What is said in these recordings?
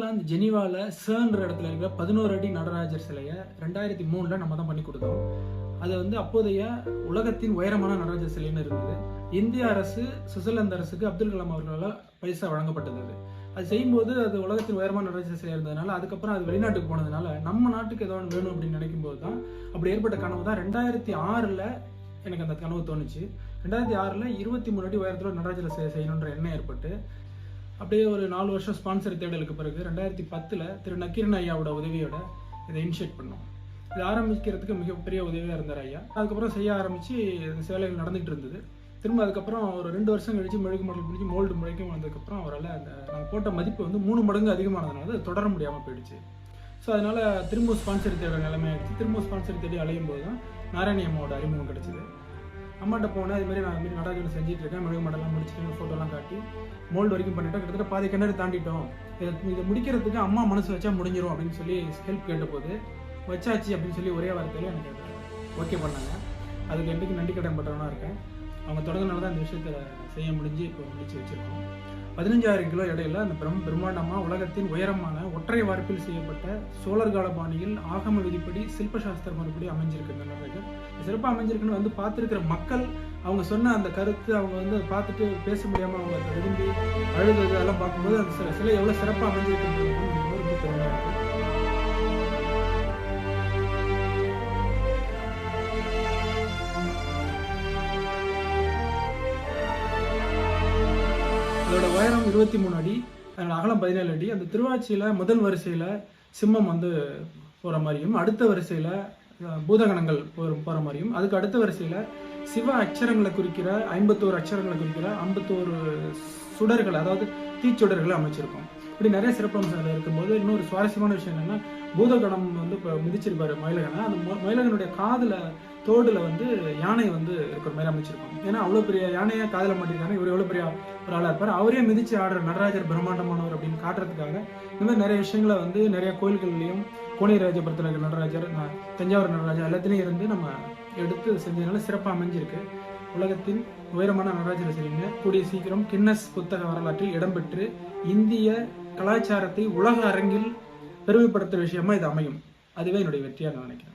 Switzerland ஜெனீவாவில் சேர்ன்ற இடத்துல இருக்கிற 11 அடி நடராஜர் சிலையை 2003 நம்ம தான் பண்ணி கொடுத்தோம். அது வந்து அப்போதைய உலகத்தின் உயரமான நடராஜர் சிலைன்னு இருந்தது. இந்திய அரசு சுவிட்சர்லாந்து அரசுக்கு அப்துல் கலாம் அவர்களால் பரிசா வழங்கப்பட்டது. அது செய்யும்போது அது உலகத்தின் உயரமான நடராஜர் சிலை இருந்ததுனால, அதுக்கப்புறம் அது வெளிநாட்டுக்கு போனதுனால நம்ம நாட்டுக்கு ஏதோ ஒன்று வேணும் அப்படின்னு நினைக்கும் போது தான் அப்படி ஏற்பட்ட கனவு தான் 2006 எனக்கு அந்த கனவு தோணுச்சு. 2006 23 அடி உயரத்தில் நடராஜர் சிலை செய்யணுன்ற எண்ணம் ஏற்பட்டு அப்படியே ஒரு 4 வருஷம் ஸ்பான்சர் தேடலுக்கு பிறகு 2010 திரு நக்கீரன் ஐயாவோட உதவியோட இதை இனிஷியேட் பண்ணோம். இது ஆரம்பிக்கிறதுக்கு மிகப்பெரிய உதவியாக இருந்தார் ஐயா. அதுக்கப்புறம் செய்ய ஆரம்பித்து இந்த வேலைகள் நடந்துகிட்டு இருந்தது. திரும்ப அதுக்கப்புறம் ஒரு 2 வருஷம் கழிச்சு மெழுகு மாடல் முடிஞ்சு மோல்டு முறைக்கும் வந்ததுக்கப்புறம் அவரால் அந்த நாங்கள் போட்ட மதிப்பு வந்து 3 மடங்கு அதிகமானதுனால அது தொடர முடியாமல் போயிடுச்சு. ஸோ அதனால் திரும்ப ஸ்பான்சர் தேட நிலைமையாகிடுச்சு. திரும்ப ஸ்பான்சர் தேடி அலையும் போது தான் நாராயணி அம்மாவோட அறிமுகம் கிடச்சிது. அம்மாட்ட போனேன், இதுமாதிரி நான் இதுமாரி நடராஜன் செஞ்சுட்டு இருக்கேன், மெழுகு மாடலாம் முடிச்சுட்டு ஃபோட்டோலாம் காட்டி மோல்டு வரைக்கும் பண்ணிட்டேன், கிட்டத்தட்ட பாதி கிணறு தாண்டிட்டோம், இதை முடிக்கிறதுக்கு அம்மா மனசு வச்சா முடிஞ்சிடும் அப்படின்னு சொல்லி ஹெல்ப் கேட்ட போது வச்சாச்சு அப்படின்னு சொல்லி ஒரே வார்த்தையில் எனக்கு ஓகே பண்ணாங்க. அதுக்கு என்றைக்கு நன்றி கடன் பட்டவனாக இருக்கேன். அவங்க தொடங்கினால தான் இந்த விஷயத்தை செய்ய முடிஞ்சு இப்போ முடிச்சு வச்சுருக்கோம். 15,000 கிலோ எடையில் அந்த பிரம்மாண்டமாக உலகத்தின் உயரமான ஒற்றை வார்ப்பில் செய்யப்பட்ட சோழர் கால பாணியில் ஆகம விதிப்படி சில்பசாஸ்திர முறைப்படி அமைஞ்சிருக்கு. இந்த நடராஜர் சிறப்பாக அமைஞ்சிருக்குன்னு வந்து பார்த்துருக்கிற மக்கள் அவங்க சொன்ன அந்த கருத்து, அவங்க வந்து அதை பார்த்துட்டு பேச முடியாமல் அவங்க அதை விரும்பி அழுது அதெல்லாம் பார்க்கும்போது அந்த சிலை எவ்வளோ சிறப்பாக அமைஞ்சிருக்குன்றது ரொம்ப பெருமையாக இருக்குது. அதோட உயரம் 23 அடி, அதோட அகலம் 17 அடி. அந்த திருவாச்சியில் முதல் வரிசையில் சிம்மம் வந்து போகிற மாதிரியும், அடுத்த வரிசையில் பூதகணங்கள் போகிற மாதிரியும், அதுக்கு அடுத்த வரிசையில் சிவ அக்ஷரங்களை குறிக்கிற 51 அக்ஷரங்களை குறிக்கிற 51 சுடர்கள், அதாவது தீச்சுடர்களை அமைச்சிருக்கோம். இப்படி நிறைய சிறப்பம்சங்கள் இருக்கும்போது இன்னொரு சுவாரஸ்யமான விஷயம் என்னென்னா, பூதகணம் வந்து இப்போ மிதிச்சிருப்பாரு மயிலகனை. அந்த மயிலகனுடைய காதில் தோடுல வந்து யானை வந்து இருக்கிற மாதிரி அமைச்சிருக்கோம். ஏன்னா அவ்வளோ பெரிய யானையை காதில் மாட்டிருக்காங்க, இவர் எவ்வளோ பெரிய ஒரு ஆளாக இருப்பார், அவரே மிதிச்சு ஆடுற நடராஜர் பிரம்மாண்டமானவர் அப்படின்னு காட்டுறதுக்காக இந்த மாதிரி நிறைய விஷயங்களை வந்து நிறைய கோயில்கள்லையும், கோணிராஜபுரத்தில் இருக்கிற நடராஜர், தஞ்சாவூர் நடராஜர் எல்லாத்துலேயும் இருந்து நம்ம எடுத்து செஞ்சதுனால சிறப்பாக அமைஞ்சிருக்கு. உலகத்தின் உயரமான நடராஜர் சிலைங்க கூடிய சீக்கிரம் கின்னஸ் புத்தக வரலாற்றில் இடம்பெற்று இந்திய கலாச்சாரத்தை உலக அரங்கில் பெருமைப்படுத்துகிற விஷயமா இது அமையும். அதுவே என்னுடைய வெற்றியாக நான் நினைக்கிறேன்.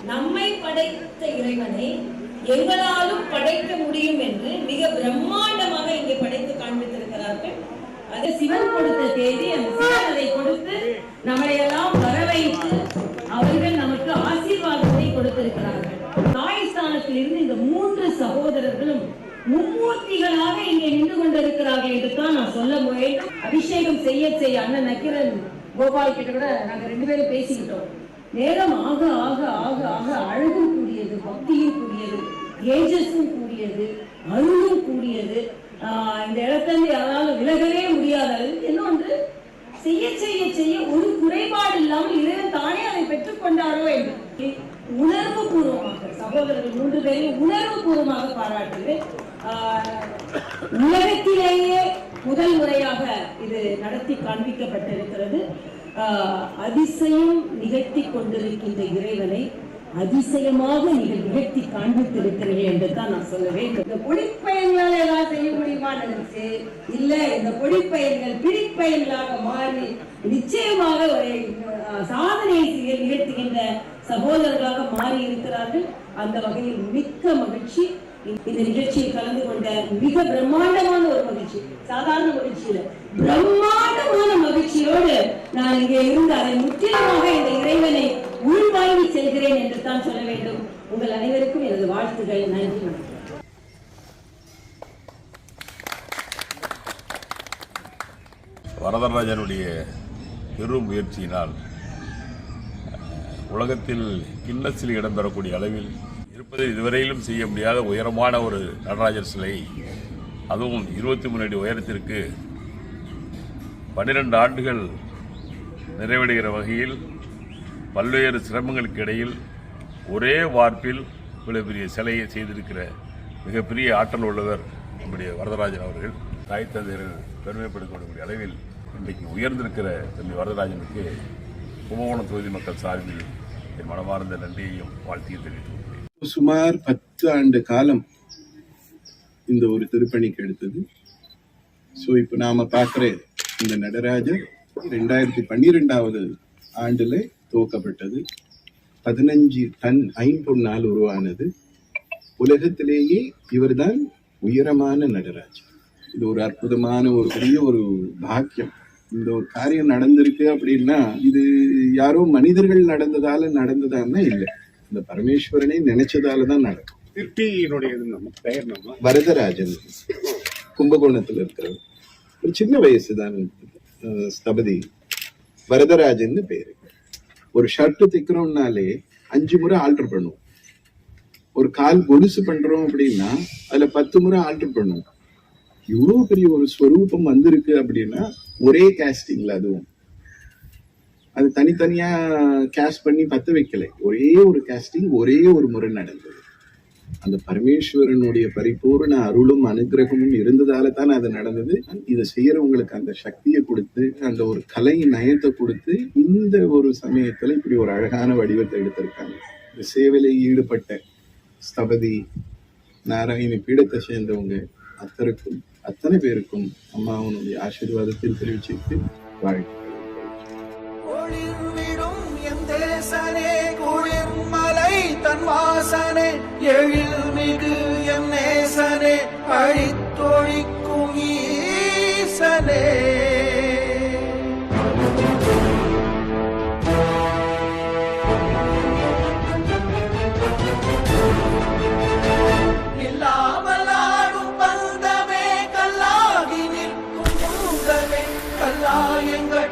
நம்மை படைத்த இறைவனை எங்களாலும் படைக்க முடியும் என்று மிக பிரம்மாண்டமாக இங்கே படைத்து காண்பித்திருக்கிறார்கள். அது சிவன் கொடுத்த தேதி, அந்த சிவன் அதை கொடுத்து நம்மளை எல்லாம் வரவைத்து அவர்கள் நமக்கு ஆசீர்வாதத்தை கொடுத்திருக்கிறார்கள். தாய் ஸ்தானத்தில் இருந்து இந்த 3 சகோதரர்களும் மும்மூர்த்திகளாக இங்கே நின்று கொண்டிருக்கிறார்கள் என்று தான் நான் சொல்ல வேண்டும். அபிஷேகம் செய்ய அண்ணன் நக்கீரன் கோபால் கிட்ட கூட நாங்க 2 பேரும் பேசிக்கிட்டோம். நேரம் ஆக ஆக ஆக ஆக அழகும் கூடியது, பக்தியும் கூடியது, ஏஜஸும் கூடியது, அருளும் கூடியது. இந்த இடத்துல யாராலும் விலகவே முடியாது. இன்னொன்று, செய்ய செய்ய செய்ய ஒரு குறைபாடு இல்லாமல் இறைவன் தானே அதை பெற்றுக் கொண்டாரோ என்று உணர்வு பூர்வமாக சகோதரர்கள் 3 பேரையும் உணர்வு பூர்வமாக பாராட்டுகிறேன். உலகத்திலேயே முதல் முறையாக இது நடத்தி காண்பிக்கப்பட்டிருக்கிறது. அதிசயம் நிகழ்த்தி கொண்டிருக்கின்ற இறைவனை அதிசயமாக நீங்கள் நிகழ்த்தி காண்பித்திருக்கிறீர்கள் என்று தான் நான் சொல்ல வேண்டும். இந்த பொடிப்பயன்களால் ஏதாவது செய்ய முடியுமா நினைச்சு இல்ல, இந்த பொடிப்பயன்கள் பிடிப்பயன்களாக மாறி நிச்சயமாக ஒரு சாதனையை நிகழ்த்துகின்ற சகோதரர்களாக மாறி இருக்கிறார்கள். அந்த வகையில் மிக்க மகிழ்ச்சி. இந்த நிகழ்ச்சியில் கலந்து கொண்ட மிக பிரம்மாண்டமான ஒரு மகிழ்ச்சி, சாதாரண மகிழ்ச்சியில பிரம்மாண்டமான மகிழ்ச்சியோடு நான் இங்கே இருந்து அதை முற்றிலுமாக இந்த இறைவனை உள்வாங்கி செல்கிறேன் என்று தான் சொல்ல வேண்டும். உங்கள் அனைவருக்கும் எனது வாழ்த்துக்கள். நன்றி. வரதராஜனுடைய பெரும் முயற்சியினால் உலகத்தில் கின்னஸில் இடம்பெறக்கூடிய அளவில் இருப்பது இதுவரையிலும் செய்ய முடியாத உயரமான ஒரு நடராஜர் சிலை, அதுவும் 23 அடி உயரத்திற்கு 12 ஆண்டுகள் நிறைவடைகிற வகையில் பல்வேறு சிரமங்களுக்கு இடையில் ஒரே வார்ப்பில் இவ்வளவு பெரிய சிலையை செய்திருக்கிற மிகப்பெரிய ஆற்றல் உள்ளவர் நம்முடைய வரதராஜன் அவர்கள். தாய் தந்தையர்கள் பெருமைப்படுத்தக்கூடிய அளவில் இன்றைக்கு உயர்ந்திருக்கிற தம்பி வரதராஜனுக்கு கும்பகோணம் தொகுதி மக்கள் சார்பில் என் மனமார்ந்த நன்றியையும் வாழ்த்தையும் தெரிவித்துள்ளேன். சுமார் 10 ஆண்டு காலம் இந்த ஒரு திருப்பணிக்கு எடுத்தது. ஸோ இப்போ நாம பார்க்குற இந்த நடராஜர் 2012ஆவது ஆண்டுல துவக்கப்பட்டது. 15 டன் ஐம்பொன்னால் உருவானது. உலகத்திலேயே இவர்தான் உயரமான நடராஜர். இது ஒரு அற்புதமான ஒரு பெரிய ஒரு பாக்கியம். இந்த ஒரு காரியம் நடந்திருக்கு அப்படின்னா இது யாரோ மனிதர்கள் நடந்ததான்னா இல்லை, இந்த பரமேஸ்வரனை நினைச்சதாலதான் நடக்கும். வரதராஜன் கும்பகோணத்துல இருக்கிறவர், ஒரு சின்ன வயசுதான் ஸ்தபதி. வரதராஜன் பேரு. ஒரு ஷர்ட் தைக்கிறோம்னாலே 5 முறை ஆல்டர் பண்ணுவோம். ஒரு கால் கொலுசு பண்றோம் அப்படின்னா அதுல 10 முறை ஆல்டர் பண்ணுவோம். இவ்வளவு பெரிய ஒரு ஸ்வரூபம் வந்திருக்கு அப்படின்னா ஒரே கேஸ்டிங்ல, அதுவும் அது தனித்தனியா கேஸ்ட் பண்ணி பத்த வைக்கல, ஒரே ஒரு கேஸ்டிங் ஒரே ஒரு முறை நடந்தது. அந்த பரமேஸ்வரனுடைய பரிபூர்ண அருளும் அனுகிரகமும் இருந்ததால தான் அது நடந்தது. இதை செய்யறவங்களுக்கு அந்த சக்தியை கொடுத்து, அந்த ஒரு கலை நயத்தை கொடுத்து, இந்த ஒரு சமயத்துல இப்படி ஒரு அழகான வடிவத்தை எடுத்திருக்காங்க. இந்த சேவையில ஈடுபட்ட ஸ்தபதி நாராயணி பீடத்தை சேர்ந்தவங்க அத்தனை பேருக்கும் அம்மாவனுடைய ஆசீர்வாதத்தில் தெரிவிச்சுட்டு வாழ்க்கை. குளிர்மலை தன் வாசனே எழில் மிகு என் நேசனே அழித்தொழிக்கும் ஈசனே. இல்லாமலாடும் பந்தமே கல்லாகி நிற்கும் பூதமே கல்லாயங்கள்